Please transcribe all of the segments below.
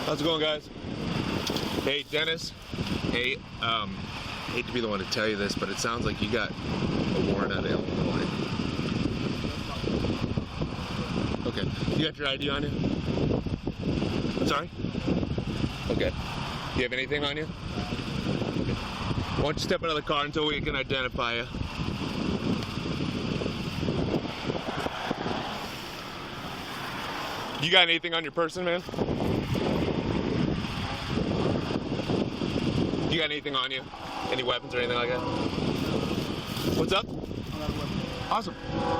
How's it going, guys? Hey, Dennis. Hey, hate to be the one to tell you this, but it sounds like you got a warrant on Illinois. Okay. You got your ID on you? Sorry? Okay. Do you have anything on you? Okay. Why don't you step out of the car until we can identify you? You got anything on your person, man? You got anything on you? Any weapons or anything like that? What's up? Awesome.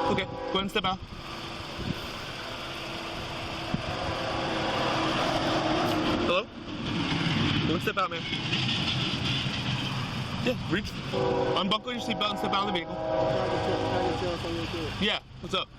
Okay, go ahead and step out. Hello? Go ahead and step out, man. Yeah, reach. Unbuckle your seatbelt and step out of the vehicle. Yeah, what's up?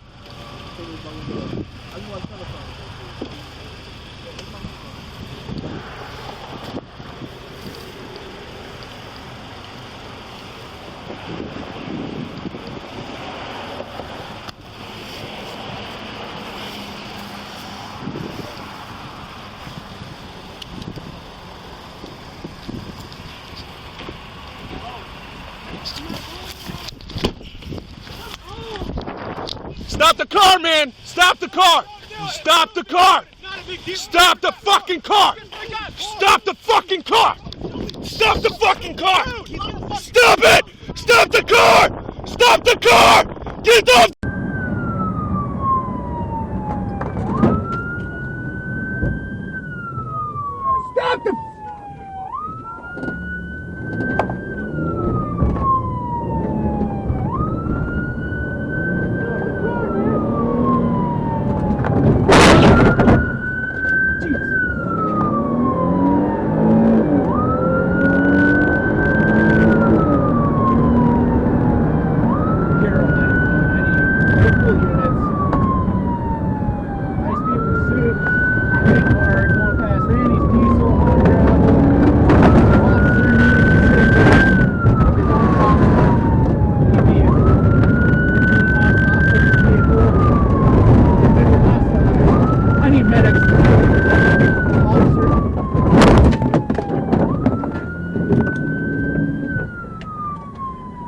Stop the car, man! Stop the car! Stop the car! Stop the fucking car! Stop the fucking car! Stop the fucking car! Stop it! Stop the car! Stop the car! Get off! Stop the...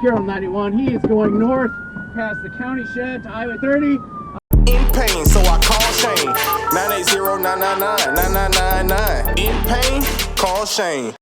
Carroll 91, he is going north past the county shed to Highway 30. In pain, so I call Shane. 980-999-9999. In pain, call Shane.